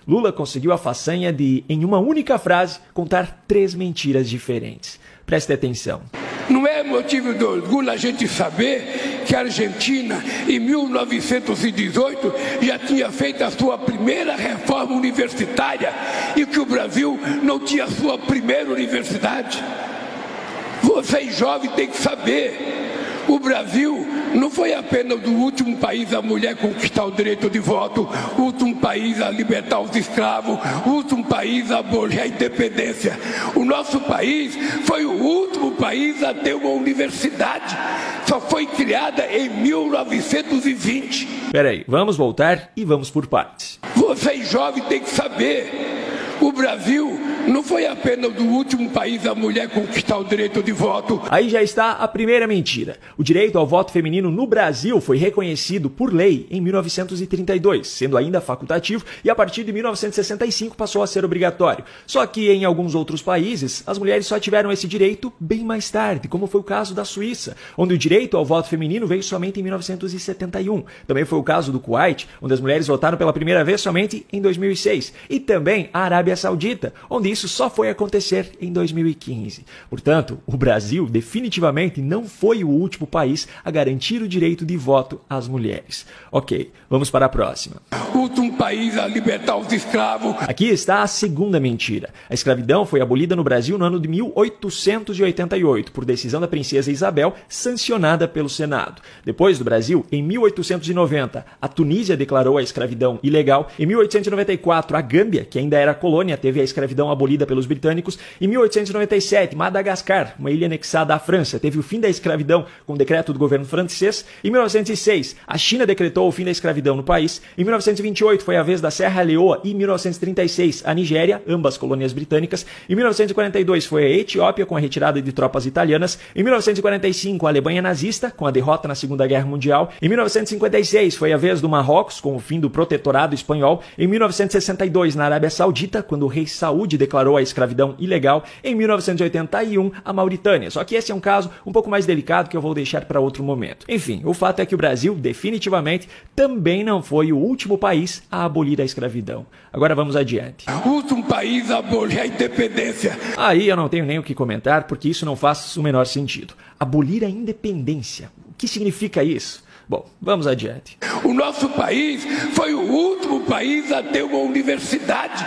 Lula conseguiu a façanha de, em uma única frase, contar 3 mentiras diferentes. Preste atenção. Não é motivo de orgulho a gente saber que a Argentina, em 1918, já tinha feito a sua primeira reforma universitária e que o Brasil não tinha a sua primeira universidade? Vocês jovens têm que saber. O Brasil não foi apenas o último país a mulher conquistar o direito de voto, o último país a libertar os escravos, o último país a abolir a independência. O nosso país foi o último país a ter uma universidade. Só foi criada em 1920. Peraí, vamos voltar e vamos por partes. Vocês jovens têm que saber. O Brasil não foi apenas o último país a mulher conquistar o direito de voto. Aí já está a primeira mentira. O direito ao voto feminino no Brasil foi reconhecido por lei em 1932, sendo ainda facultativo, e a partir de 1965 passou a ser obrigatório. Só que em alguns outros países, as mulheres só tiveram esse direito bem mais tarde, como foi o caso da Suíça, onde o direito ao voto feminino veio somente em 1971. Também foi o caso do Kuwait, onde as mulheres votaram pela primeira vez somente em 2006. E também a Arábia Saudita, onde isso só foi acontecer em 2015. Portanto, o Brasil definitivamente não foi o último país a garantir o direito de voto às mulheres. Ok, vamos para a próxima. O último país a libertar os escravos. Aqui está a segunda mentira. A escravidão foi abolida no Brasil no ano de 1888, por decisão da princesa Isabel, sancionada pelo Senado. Depois do Brasil, em 1890, a Tunísia declarou a escravidão ilegal. Em 1894, a Gâmbia, que ainda era colônia, teve a escravidão abolida pelos britânicos. Em 1897, Madagascar, uma ilha anexada à França, teve o fim da escravidão com o decreto do governo francês. Em 1906, a China decretou o fim da escravidão no país. Em 1928, foi a vez da Serra Leoa e em 1936, a Nigéria, ambas colônias britânicas. Em 1942, foi a Etiópia, com a retirada de tropas italianas. Em 1945, a Alemanha nazista, com a derrota na Segunda Guerra Mundial. Em 1956, foi a vez do Marrocos, com o fim do protetorado espanhol. Em 1962, na Arábia Saudita, quando o rei Saúde declarou a escravidão ilegal. Em 1981, a Mauritânia. Só que esse é um caso um pouco mais delicado que eu vou deixar para outro momento. Enfim, o fato é que o Brasil, definitivamente, também não foi o último país a abolir a escravidão. Agora vamos adiante. O último país a abolir a independência. Aí eu não tenho nem o que comentar, porque isso não faz o menor sentido. Abolir a independência. O que significa isso? Bom, vamos adiante. O nosso país foi o último país a ter uma universidade.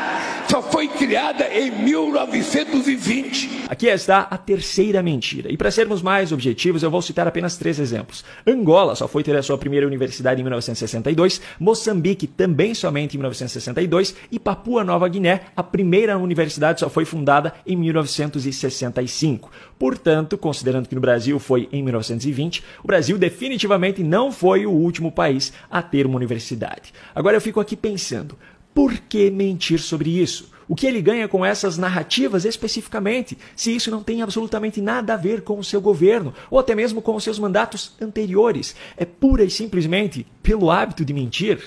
Só foi criada em 1920. Aqui está a terceira mentira. E para sermos mais objetivos, eu vou citar apenas 3 exemplos. Angola só foi ter a sua primeira universidade em 1962, Moçambique também somente em 1962 e Papua Nova Guiné, a primeira universidade só foi fundada em 1965. Portanto, considerando que no Brasil foi em 1920, o Brasil definitivamente não foi o último país a ter uma universidade. Agora eu fico aqui pensando, por que mentir sobre isso? O que ele ganha com essas narrativas especificamente, se isso não tem absolutamente nada a ver com o seu governo, ou até mesmo com os seus mandatos anteriores? É pura e simplesmente pelo hábito de mentir?